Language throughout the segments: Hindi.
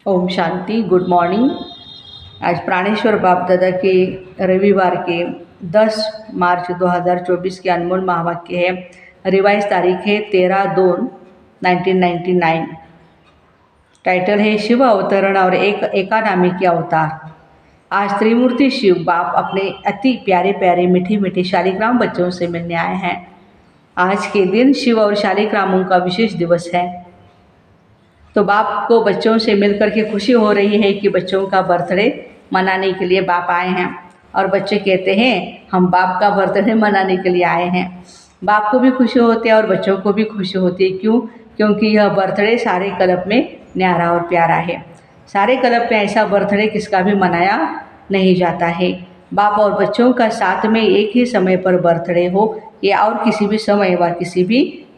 ओम शांति। Good morning. आज प्राणेश्वर बाप दादा के रविवार के 10 मार्च 2024 के अनमोल महावाक्य है। रिवाइज तारीख है 13/2/1999। टाइटल है शिव अवतरण और एकानामी के अवतार। आज त्रिमूर्ति शिव बाप अपने अति प्यारे प्यारे मीठे मीठे शालिग्राम बच्चों से मिलने आए हैं। आज के दिन शिव और शालिग्रामों का विशेष दिवस है। तो बाप को बच्चों से मिलकर के खुशी हो रही है कि बच्चों का बर्थडे मनाने के लिए बाप आए हैं। और बच्चे कहते हैं हम बाप का बर्थडे मनाने के लिए आए हैं। बाप को भी खुशी होती है और बच्चों को भी खुशी होती है। क्यों? क्योंकि यह बर्थडे सारे कल्प में न्यारा और प्यारा है। सारे कल्प में ऐसा बर्थडे किसका भी मनाया नहीं जाता है। बाप और बच्चों का साथ में एक ही समय पर बर्थडे हो, या और किसी भी समय व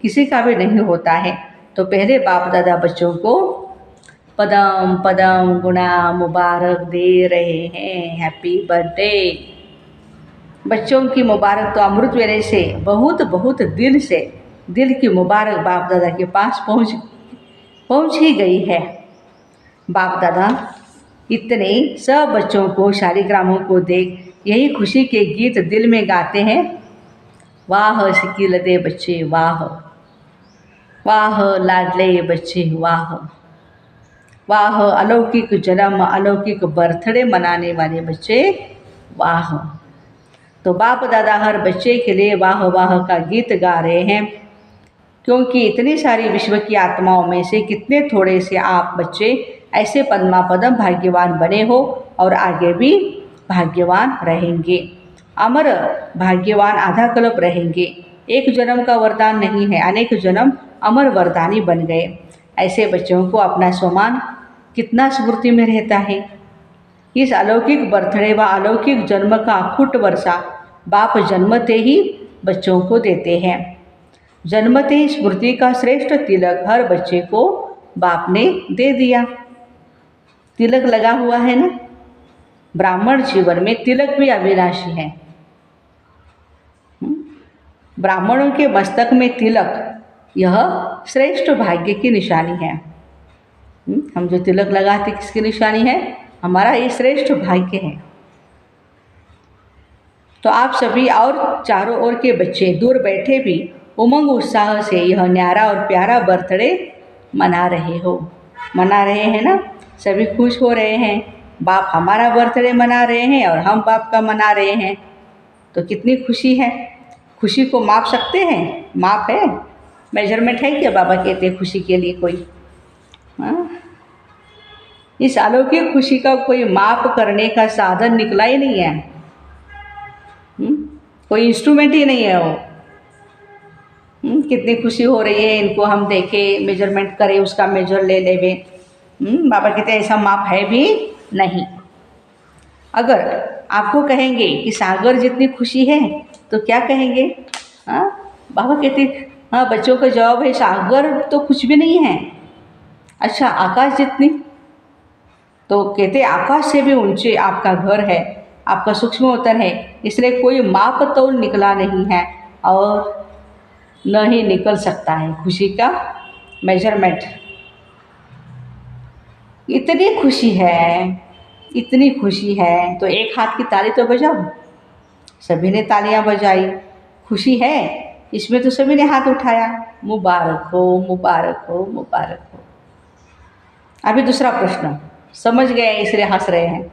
किसी का भी नहीं होता है। तो पहले बाप दादा बच्चों को पदम पदम गुना मुबारक दे रहे हैं। Happy birthday. बच्चों की मुबारक तो अमृत वेले से बहुत बहुत दिल की मुबारक बाप दादा के पास पहुँच ही गई है। बाप दादा इतने सब बच्चों को शालिग्रामों को देख यही खुशी के गीत दिल में गाते हैं। वाह सिकिल दे बच्चे वाह, वाह लाडले बच्चे वाह, वाह अलौकिक जन्म अलौकिक बर्थडे मनाने वाले बच्चे वाह। तो बाप दादा हर बच्चे के लिए वाह वाह का गीत गा रहे हैं। क्योंकि इतनी सारी विश्व की आत्माओं में से कितने थोड़े से आप बच्चे ऐसे पद्मा पदम भाग्यवान बने हो और आगे भी भाग्यवान रहेंगे। अमर भाग्यवान आधा कल्प रहेंगे। एक जन्म का वरदान नहीं है, अनेक जन्म अमर वरदानी बन गए। ऐसे बच्चों को अपना स्वमान कितना स्मृति में रहता है। इस अलौकिक बर्थडे व अलौकिक जन्म का अखुट वर्षा बाप जन्मते ही बच्चों को देते हैं। जन्मते ही स्मृति का श्रेष्ठ तिलक हर बच्चे को बाप ने दे दिया। तिलक लगा हुआ है ना। ब्राह्मण जीवन में तिलक भी अविनाशी है। ब्राह्मणों के मस्तक में तिलक यह श्रेष्ठ भाग्य की निशानी है। हम जो तिलक लगाते किसकी निशानी है? हमारा ये श्रेष्ठ भाग्य है। तो आप सभी और चारों ओर के बच्चे दूर बैठे भी उमंग उत्साह से यह न्यारा और प्यारा बर्थडे मना रहे हैं ना। सभी खुश हो रहे हैं। बाप हमारा बर्थडे मना रहे हैं और हम बाप का मना रहे हैं। तो कितनी खुशी है। खुशी को माप सकते हैं? माप है, मेजरमेंट है क्या? बाबा कहते हैं खुशी के लिए कोई इस अलौकिक खुशी का कोई माप करने का साधन निकला ही नहीं है। कोई इंस्ट्रूमेंट ही नहीं है वो। कितनी खुशी हो रही है। इनको हम देखें, मेजरमेंट करें, उसका मेजर ले लेवे। बाबा कहते हैं ऐसा माप है भी नहीं। अगर आपको कहेंगे कि सागर जितनी खुशी है तो क्या कहेंगे? बाबा कहते हाँ, बच्चों का जवाब है सागर तो कुछ भी नहीं है। अच्छा, आकाश जितनी? तो कहते आकाश से भी ऊंचे आपका घर है, आपका सूक्ष्म वतन है। इसलिए कोई माप तौल निकला नहीं है और न ही निकल सकता है खुशी का मेजरमेंट। इतनी खुशी है तो एक हाथ की ताली तो बजाओ। सभी ने तालियां बजाई। खुशी है इसमें तो सभी ने हाथ उठाया। मुबारक हो, मुबारक हो, मुबारक हो। अभी दूसरा प्रश्न समझ गए इसलिए हंस रहे हैं।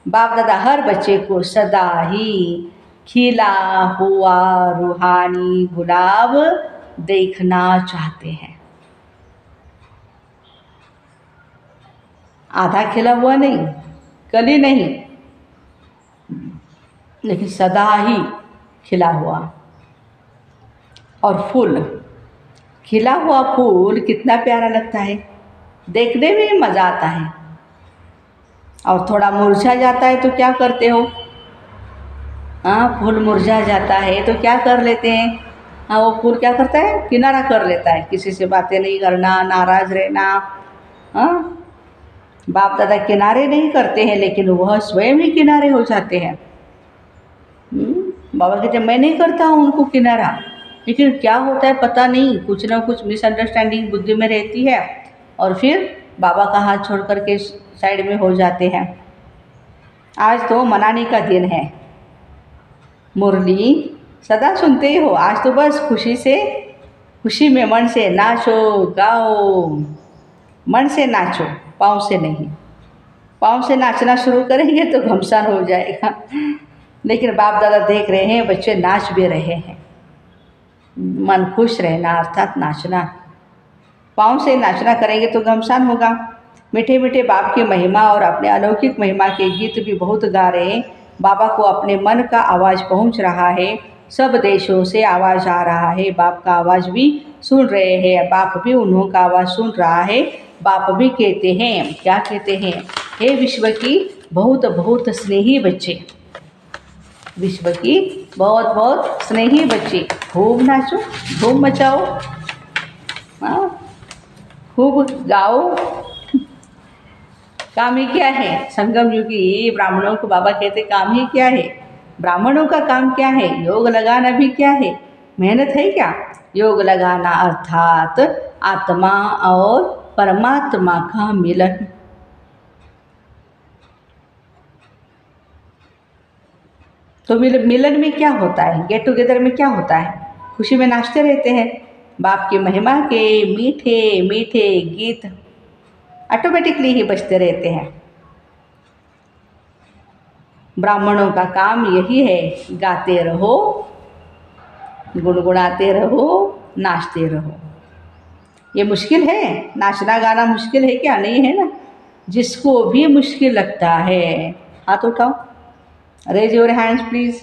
बाप दादा हर बच्चे को सदा ही खिला हुआ रूहानी गुलाब देखना चाहते हैं। आधा खिला हुआ नहीं, कली नहीं, लेकिन सदा ही खिला हुआ। और फूल, खिला हुआ फूल कितना प्यारा लगता है, देखने में मज़ा आता है। और थोड़ा मुरझा जाता है तो क्या करते हो? फूल मुरझा जाता है तो क्या कर लेते हैं? वो फूल क्या करता है? किनारा कर लेता है। किसी से बातें नहीं करना, नाराज़ रहना। बाप दादा किनारे नहीं करते हैं, लेकिन वह स्वयं ही किनारे हो जाते हैं। बाबा कहते मैं नहीं करता हूँ उनको किनारा, लेकिन क्या होता है पता नहीं, कुछ ना कुछ मिसअंडरस्टैंडिंग बुद्धि में रहती है और फिर बाबा का हाथ छोड़ करके साइड में हो जाते हैं। आज तो मनाने का दिन है। मुरली सदा सुनते ही हो, आज तो बस खुशी में मन से नाचो गाओ। मन से नाचो, पाँव से नहीं। पाँव से नाचना शुरू करेंगे तो घमसान हो जाएगा। लेकिन बाप दादा देख रहे हैं, बच्चे नाच भी रहे हैं। मन खुश रहना अर्थात नाचना। पाँव से नाचना करेंगे तो घमसान होगा। मीठे मीठे बाप की महिमा और अपने अलौकिक महिमा के गीत भी बहुत गा रहे हैं। बाबा को अपने मन का आवाज़ पहुंच रहा है। सब देशों से आवाज़ आ रहा है। बाप का आवाज़ भी सुन रहे हैं। बाप भी उन्हों का आवाज़ सुन रहा है। बाप भी कहते हैं, क्या कहते हैं? हे विश्व की बहुत बहुत स्नेही बच्चे, विश्व की बहुत बहुत स्नेही बच्चे, खूब नाचो, धूम मचाओ, हाँ, खूब गाओ। काम ही क्या है? संगम युगी ब्राह्मणों को बाबा कहते काम ही क्या है? ब्राह्मणों का काम क्या है? योग लगाना भी क्या है? मेहनत है क्या? योग लगाना अर्थात आत्मा और परमात्मा का मिलन। तो मिलन में क्या होता है? गेट टुगेदर में क्या होता है? खुशी में नाचते रहते हैं। बाप की महिमा के मीठे मीठे गीत ऑटोमेटिकली ही बजते रहते हैं। ब्राह्मणों का काम यही है, गाते रहो, गुनगुनाते रहो, नाचते रहो। ये मुश्किल है? नाचना गाना मुश्किल है क्या? नहीं है ना। जिसको भी मुश्किल लगता है हाथ उठाओ, रेज योर हैंड्स प्लीज़।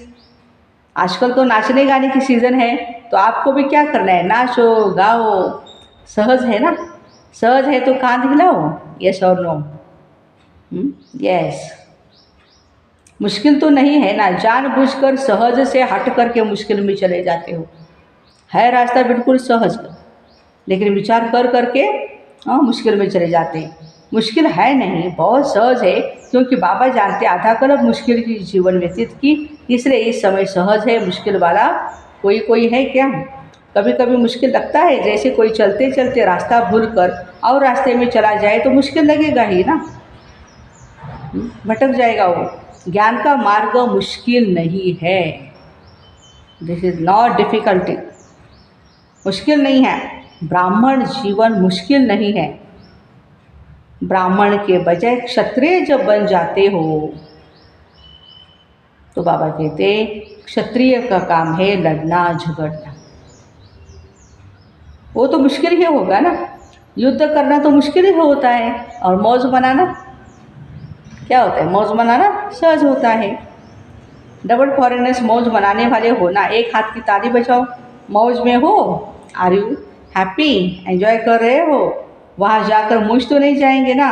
आजकल तो नाचने गाने की सीज़न है, तो आपको भी क्या करना है? नाचो गाओ। सहज है ना? सहज है तो कान हिलाओ, यस और नो? यस। मुश्किल तो नहीं है ना। जानबूझकर सहज से हट करके मुश्किल में चले जाते हो। है रास्ता बिल्कुल सहज, लेकिन विचार कर करके मुश्किल में चले जाते हैं। मुश्किल है नहीं, बहुत सहज है, क्योंकि बाबा जानते आधा कल्प मुश्किल की जीवन व्यतीत की, इसलिए इस समय सहज है। मुश्किल वाला कोई है क्या? कभी कभी मुश्किल लगता है, जैसे कोई चलते चलते रास्ता भूल कर और रास्ते में चला जाए तो मुश्किल लगेगा ही ना, भटक जाएगा वो। ज्ञान का मार्ग मुश्किल नहीं है। दिस इज नॉट डिफ़िकल्टी, मुश्किल नहीं है। ब्राह्मण जीवन मुश्किल नहीं है। ब्राह्मण के बजाय क्षत्रिय जब बन जाते हो तो बाबा कहते क्षत्रिय का काम है लड़ना झगड़ना। वो तो मुश्किल ही होगा ना। युद्ध करना तो मुश्किल ही होता है, और मौज मनाना क्या होता है? मौज मनाना सहज होता है। डबल फॉरेनर्स मौज मनाने वाले हो ना, एक हाथ की ताली बजाओ। मौज में हो, आर यू हैप्पी, एंजॉय कर रहे हो? वहाँ जाकर मुझ तो नहीं जाएंगे ना।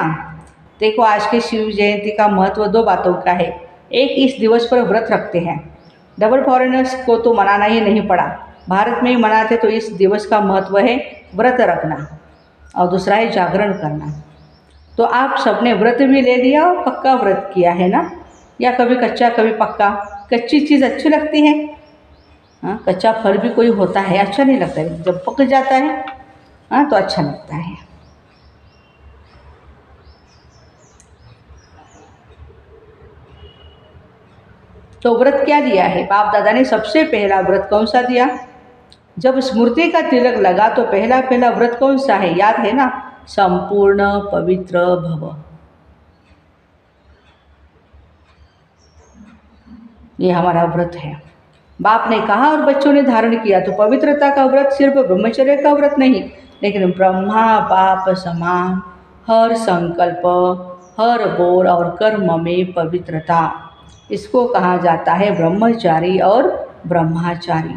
देखो, आज के शिव जयंती का महत्व दो बातों का है। एक, इस दिवस पर व्रत रखते हैं। डबल फॉरेनर्स को तो मनाना ही नहीं पड़ा, भारत में ही मनाते, तो इस दिवस का महत्व है व्रत रखना, और दूसरा है जागरण करना। तो आप सबने व्रत भी ले लिया और पक्का व्रत किया है ना, या कभी कच्चा कभी पक्का। कच्ची चीज़ अच्छी लगती है, हाँ, कच्चा फल भी कोई होता है अच्छा नहीं लगता है, जब पक जाता है हाँ तो अच्छा लगता है। तो व्रत क्या दिया है? बाप दादा ने सबसे पहला व्रत कौन सा दिया? जब स्मृति का तिलक लगा तो पहला पहला व्रत कौन सा है? याद है ना? संपूर्ण पवित्र भव। ये हमारा व्रत है। बाप ने कहा और बच्चों ने धारण किया। तो पवित्रता का व्रत सिर्फ ब्रह्मचर्य का व्रत नहीं, लेकिन ब्रह्मा बाप समान हर संकल्प, हर बोल और कर्म में पवित्रता, इसको कहा जाता है ब्रह्मचारी और ब्रह्माचारी।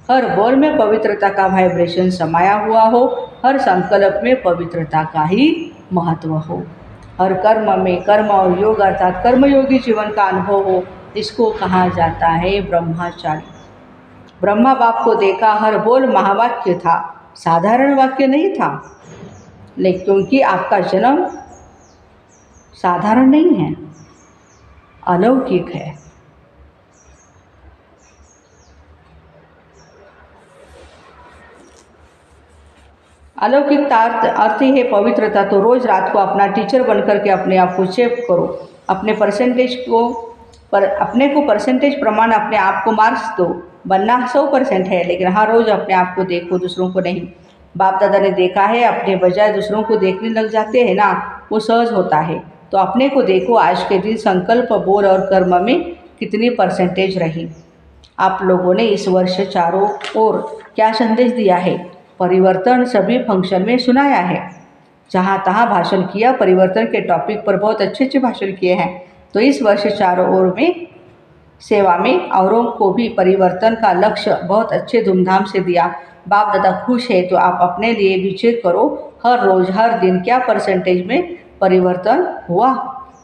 हर बोल में पवित्रता का वाइब्रेशन समाया हुआ हो, हर संकल्प में पवित्रता का ही महत्व हो, हर कर्म में कर्म और योग अर्थात कर्मयोगी जीवन का अनुभव हो, इसको कहा जाता है ब्रह्मचारी। ब्रह्मा बाप को देखा हर बोल महावाक्य था, साधारण वाक्य नहीं था, लेकिन क्योंकि आपका जन्म साधारण नहीं है, अलौकिक है। अलौकिकता अर्थ ही है पवित्रता। तो रोज़ रात को अपना टीचर बन कर के अपने आप को चेक करो, अपने परसेंटेज को अपने को परसेंटेज प्रमाण अपने आप को मार्क्स दो। बनना 100% है, लेकिन हर रोज़ अपने आप को देखो, दूसरों को नहीं। बाप दादा ने देखा है, अपने बजाय दूसरों को देखने लग जाते हैं ना, वो सहज होता है। तो अपने को देखो, आज के दिन संकल्प, बोल और कर्म में कितनी परसेंटेज रही। आप लोगों ने इस वर्ष चारों ओर क्या संदेश दिया है? परिवर्तन सभी फंक्शन में सुनाया है, जहाँ तहाँ भाषण किया, परिवर्तन के टॉपिक पर बहुत अच्छे अच्छे भाषण किए हैं। तो इस वर्ष चारों ओर में सेवा में औरों को भी परिवर्तन का लक्ष्य बहुत अच्छे धूमधाम से दिया। बाप दादा खुश है, तो आप अपने लिए भी चेक करो, हर रोज़ हर दिन क्या परसेंटेज में परिवर्तन हुआ।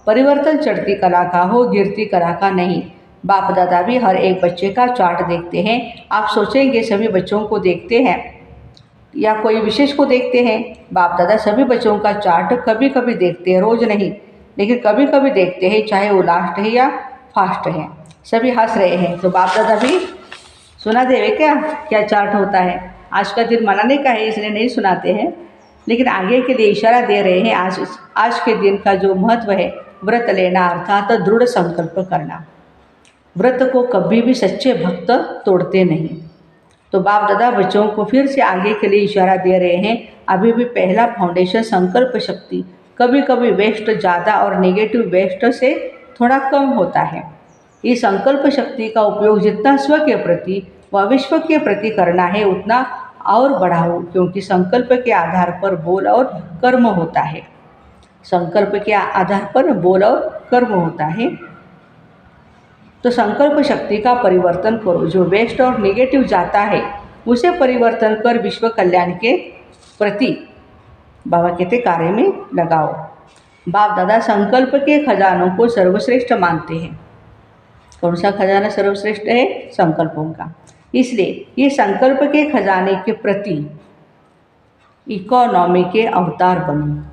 परिवर्तन चढ़ती कला का हो, गिरती कला का नहीं। बाप दादा भी हर एक बच्चे का चार्ट देखते हैं। आप सोचेंगे सभी बच्चों को देखते हैं या कोई विशेष को देखते हैं? बाप दादा सभी बच्चों का चार्ट कभी कभी देखते हैं, रोज़ नहीं, लेकिन कभी कभी देखते हैं, चाहे वो लास्ट है या फास्ट है। सभी हंस रहे हैं, तो बाप दादा भी सुना देवे क्या क्या चार्ट होता है। आज का दिन मनाने का है, इसलिए नहीं सुनाते हैं, लेकिन आगे के लिए इशारा दे रहे हैं। आज के दिन का जो महत्व है, व्रत लेना अर्थात दृढ़ संकल्प करना। व्रत को कभी भी सच्चे भक्त तोड़ते नहीं। तो बाप दादा बच्चों को फिर से आगे के लिए इशारा दे रहे हैं। अभी भी पहला फाउंडेशन संकल्प शक्ति। कभी कभी वेस्ट ज़्यादा और नेगेटिव वेस्ट से थोड़ा कम होता है। इस संकल्प शक्ति का उपयोग जितना स्व के प्रति व विश्व के प्रति करना है, उतना और बढ़ाओ, क्योंकि संकल्प के आधार पर बोल और कर्म होता है। संकल्प के आधार पर बोल और कर्म होता है। तो संकल्प शक्ति का परिवर्तन करो, जो वेस्ट और नेगेटिव जाता है उसे परिवर्तन कर विश्व कल्याण के प्रति बाबा कहते कार्य में लगाओ। बाप दादा संकल्प के खजानों को सर्वश्रेष्ठ मानते हैं। कौन सा खजाना सर्वश्रेष्ठ है? संकल्पों का। इसलिए ये संकल्प के खजाने के प्रति इकोनॉमी के अवतार बनो।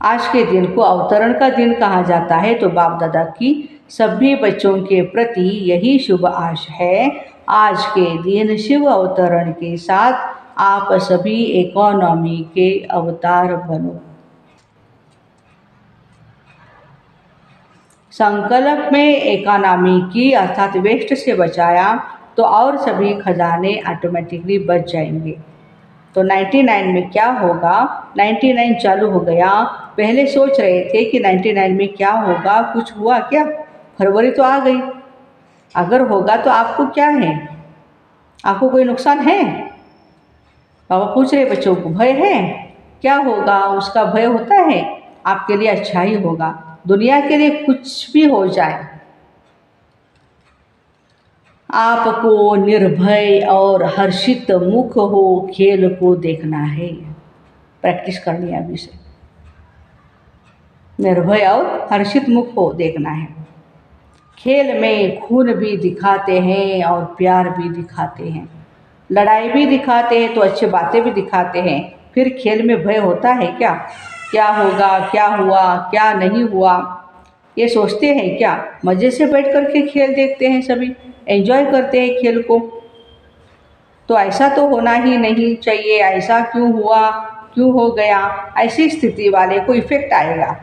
आज के दिन को अवतरण का दिन कहा जाता है, तो बाप दादा की सभी बच्चों के प्रति यही शुभ आश है। आज के दिन शिव अवतरण के साथ आप सभी इकोनॉमी के अवतार बनो। संकल्प में इकोनॉमी की अर्थात वेस्ट से बचाया तो और सभी खजाने ऑटोमेटिकली बच जाएंगे। तो 99 में क्या होगा? 99 चालू हो गया। पहले सोच रहे थे कि 99 में क्या होगा, कुछ हुआ क्या? फरवरी तो आ गई। अगर होगा तो आपको क्या है? आपको कोई नुकसान है? बाबा पूछ रहे बच्चों को, भय है? क्या होगा? उसका भय होता है, आपके लिए अच्छा ही होगा। दुनिया के लिए कुछ भी हो जाए, आपको निर्भय और हर्षित मुख हो खेल को देखना है। प्रैक्टिस करनी है अभी से। निर्भय और हर्षित मुख हो देखना है। खेल में खून भी दिखाते हैं और प्यार भी दिखाते हैं, लड़ाई भी दिखाते हैं, तो अच्छी बातें भी दिखाते हैं। फिर खेल में भय होता है क्या? क्या होगा, क्या हुआ, क्या नहीं हुआ, ये सोचते हैं क्या? मज़े से बैठ कर के खेल देखते हैं, सभी एंजॉय करते हैं खेल को। तो ऐसा तो होना ही नहीं चाहिए, ऐसा क्यों हुआ, क्यों हो गया, ऐसी स्थिति वाले को इफ़ेक्ट आएगा,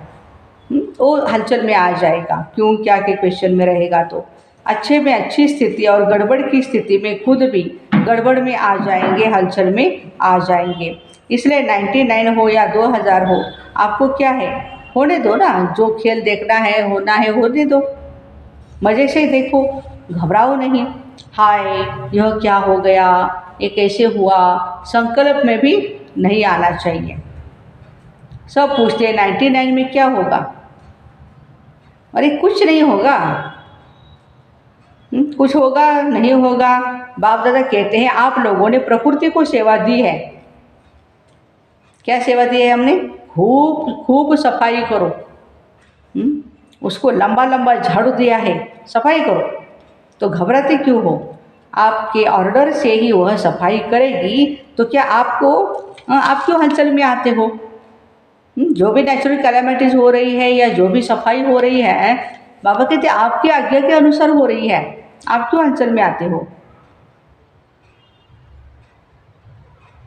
वो हलचल में आ जाएगा। क्यों क्या के क्वेश्चन में रहेगा तो अच्छे में अच्छी स्थिति और गड़बड़ की स्थिति में खुद भी गड़बड़ में आ जाएंगे, हलचल में आ जाएंगे। इसलिए 99 हो या 2000 हो, आपको क्या है, होने दो ना। जो खेल देखना है, होना है, होने दो, मज़े से देखो, घबराओ नहीं। हाय यह क्या हो गया, ये कैसे हुआ, संकल्प में भी नहीं आना चाहिए। सब पूछते हैं 99 में क्या होगा? अरे कुछ नहीं होगा। कुछ होगा नहीं होगा। बाप दादा कहते हैं आप लोगों ने प्रकृति को सेवा दी है। क्या सेवा दी है हमने? खूब खूब सफाई करो। उसको लंबा लंबा झाड़ू दिया है, सफाई करो। तो घबराते क्यों हो? आपके ऑर्डर से ही वह सफाई करेगी, तो क्या आप क्यों हलचल में आते हो? जो भी नेचुरल कैलामिटीज़ हो रही है या जो भी सफाई हो रही है, बाबा कहते आपकी आज्ञा के अनुसार हो रही है, आप क्यों हलचल में आते हो?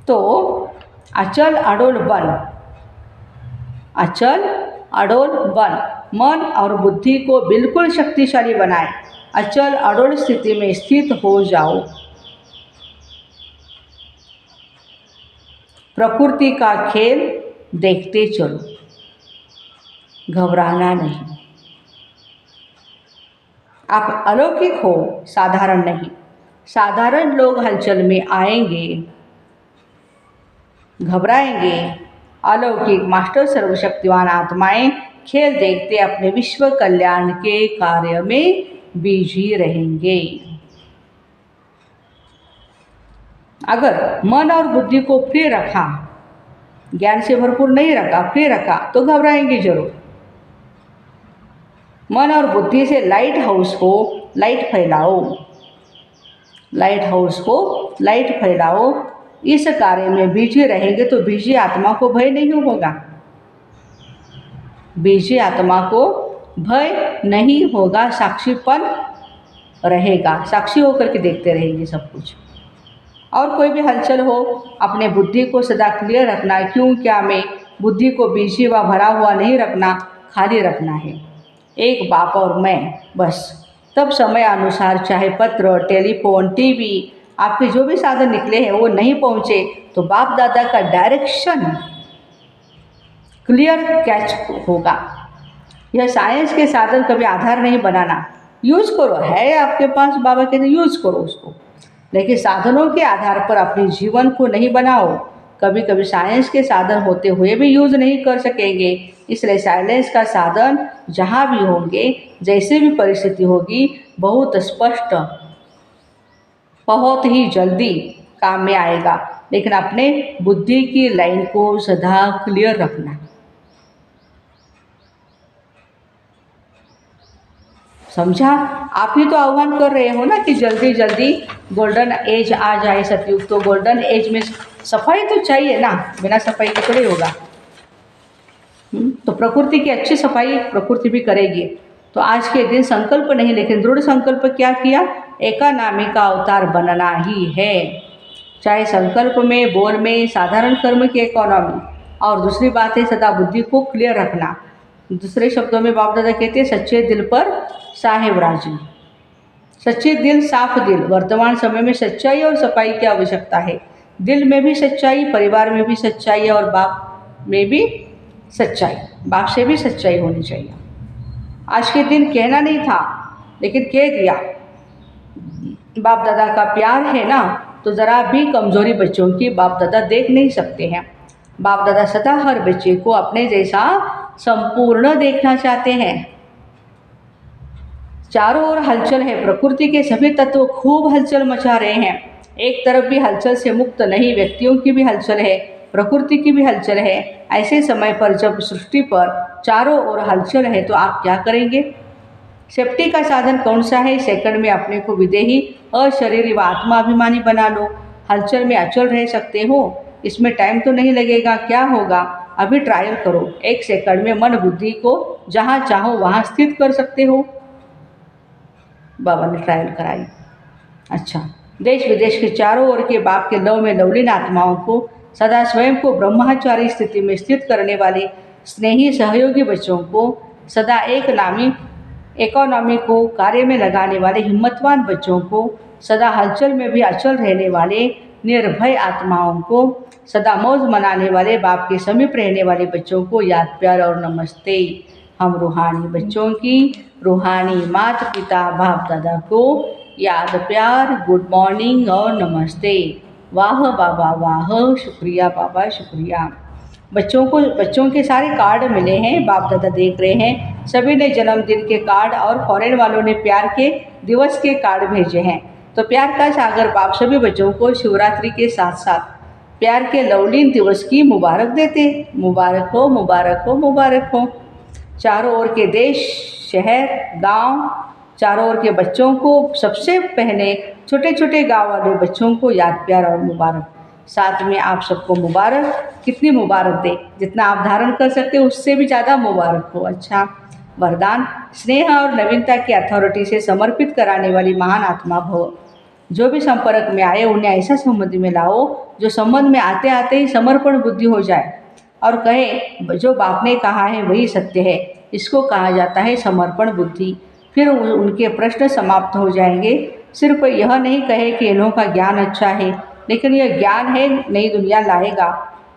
तो अचल अडोल बन, अचल अडोल बन। मन और बुद्धि को बिल्कुल शक्तिशाली बनाए, अचल अडोल स्थिति में स्थित हो जाओ। प्रकृति का खेल देखते चलो, घबराना नहीं। आप अलौकिक हो, साधारण नहीं। साधारण लोग हलचल में आएंगे, घबराएंगे। अलौकिक मास्टर सर्वशक्तिवान आत्माएं खेल देखते अपने विश्व कल्याण के कार्य में बिजी रहेंगे। अगर मन और बुद्धि को फ्री रखा, ज्ञान से भरपूर नहीं रखा, फ्री रखा, तो घबराएंगे जरूर। मन और बुद्धि से लाइट हाउस को लाइट फैलाओ, लाइट हाउस को लाइट फैलाओ। इस कार्य में बिजी रहेंगे तो बिजी आत्मा को भय नहीं होगा, बिजी आत्मा को भय नहीं होगा, साक्षीपन रहेगा, साक्षी होकर के देखते रहेंगे सब कुछ। और कोई भी हलचल हो, अपने बुद्धि को सदा क्लियर रखना है, क्यों क्या में बुद्धि को बिजी व भरा हुआ नहीं रखना, खाली रखना है। एक बाप और मैं, बस। तब समय अनुसार चाहे पत्र, टेलीफोन, टीवी, आपके जो भी साधन निकले हैं वो नहीं पहुँचे तो बाप दादा का डायरेक्शन क्लियर कैच होगा। यह साइंस के साधन कभी आधार नहीं बनाना। यूज करो, है आपके पास, बाबा कहते यूज करो उसको, लेकिन साधनों के आधार पर अपने जीवन को नहीं बनाओ। कभी कभी साइंस के साधन होते हुए भी यूज नहीं कर सकेंगे, इसलिए साइलेंस का साधन जहाँ भी होंगे, जैसे भी परिस्थिति होगी, बहुत स्पष्ट, बहुत ही जल्दी काम में आएगा। लेकिन अपने बुद्धि की लाइन को सदा क्लियर रखना। समझा? आप ही तो आह्वान कर रहे हो ना कि जल्दी जल्दी गोल्डन एज आ जाए, सतयुग। तो गोल्डन एज में सफाई तो चाहिए ना, बिना सफाई के थोड़ी होगा। तो प्रकृति की अच्छी सफाई प्रकृति भी करेगी। तो आज के दिन संकल्प नहीं, लेकिन दृढ़ संकल्प क्या किया, एकानामी का अवतार बनना ही है। चाहे संकल्प में, बोल में, साधारण कर्म की इकोनॉमी। और दूसरी बात है सदा बुद्धि को क्लियर रखना। दूसरे शब्दों में बाप दादा कहते हैं सच्चे दिल पर साहेब राजी। सच्चे दिल, साफ दिल। वर्तमान समय में सच्चाई और सफाई की आवश्यकता है। दिल में भी सच्चाई, परिवार में भी सच्चाई, और बाप में भी सच्चाई, बाप से भी सच्चाई होनी चाहिए। आज के दिन कहना नहीं था, लेकिन कह दिया। बाप दादा का प्यार है ना, तो ज़रा भी कमज़ोरी बच्चों की बाप दादा देख नहीं सकते हैं। बाप दादा सदा हर बच्चे को अपने जैसा संपूर्ण देखना चाहते हैं। चारों ओर हलचल है, प्रकृति के सभी तत्व खूब हलचल मचा रहे हैं। एक तरफ भी हलचल से मुक्त नहीं, व्यक्तियों की भी हलचल है, प्रकृति की भी हलचल है। ऐसे समय पर जब सृष्टि पर चारों ओर हलचल है तो आप क्या करेंगे? सेफ्टी का साधन कौन सा है? सेकंड में अपने को विदेही, अशरीरी व आत्माभिमानी बना लो। हलचल में अचल रह सकते हो, इसमें टाइम तो नहीं लगेगा। क्या होगा, अभी ट्रायल करो। 1 सेकंड में मन बुद्धि को जहाँ चाहो वहाँ स्थित कर सकते हो। बाबा ने ट्रायल कराई। अच्छा, देश विदेश के चारों ओर के बाप के लव में लवलीन आत्माओं को सदा स्वयं को ब्रह्मचारी स्थिति में स्थित करने वाले स्नेही सहयोगी बच्चों को, सदा एक नामी इकोनॉमी को कार्य में लगाने वाले हिम्मतवान बच्चों को, सदा हलचल में भी अचल रहने वाले निर्भय आत्माओं को, सदा मौज मनाने वाले बाप के समीप रहने वाले बच्चों को याद, प्यार और नमस्ते। हम रूहानी बच्चों की, रूहानी माता पिता बाप दादा को याद, प्यार, गुड मॉर्निंग और नमस्ते। वाह बाबा वाह, शुक्रिया बाबा शुक्रिया। बच्चों के सारे कार्ड मिले हैं, बाप दादा देख रहे हैं। सभी ने जन्मदिन के कार्ड और फॉरेन वालों ने प्यार के दिवस के कार्ड भेजे हैं। तो प्यार का सागर बाप सभी बच्चों को शिवरात्रि के साथ साथ प्यार के लवलीन दिवस की मुबारक देते। मुबारक हो, मुबारक हो, मुबारक हो। चारों ओर के देश, शहर, गांव, चारों ओर के बच्चों को, सबसे पहले छोटे छोटे गांव वाले बच्चों को याद, प्यार और मुबारक। साथ में आप सबको मुबारक, कितनी मुबारक दे, जितना आप धारण कर सकते हो उससे भी ज़्यादा मुबारक हो। अच्छा, वरदान, स्नेह और नवीनता की अथॉरिटी से समर्पित कराने वाली महान आत्मा भव। जो भी संपर्क में आए उन्हें ऐसा संबंध में लाओ जो संबंध में आते आते ही समर्पण बुद्धि हो जाए और कहे जो बाप ने कहा है वही सत्य है, इसको कहा जाता है समर्पण बुद्धि। फिर उनके प्रश्न समाप्त हो जाएंगे। सिर्फ यह नहीं कहे कि इन्हों का ज्ञान अच्छा है, लेकिन यह ज्ञान है नई दुनिया लाएगा,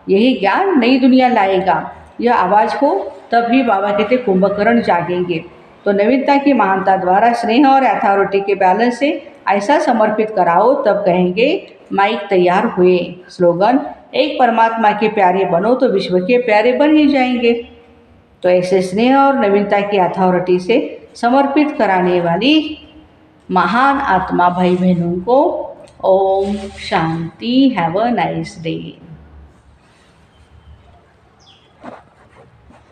यही ज्ञान नई दुनिया लाएगा, यह आवाज़ हो तब भी बाबा कहते कुंभकर्ण जागेंगे। तो नवीनता की महानता द्वारा स्नेह और अथॉरिटी के बैलेंस से ऐसा समर्पित कराओ, तब कहेंगे माइक तैयार हुए। स्लोगन, एक परमात्मा के प्यारे बनो तो विश्व के प्यारे बन ही जाएंगे। तो ऐसे स्नेह और नवीनता की अथॉरिटी से समर्पित कराने वाली महान आत्मा भाई बहनों को ओम शांति। Have a nice day.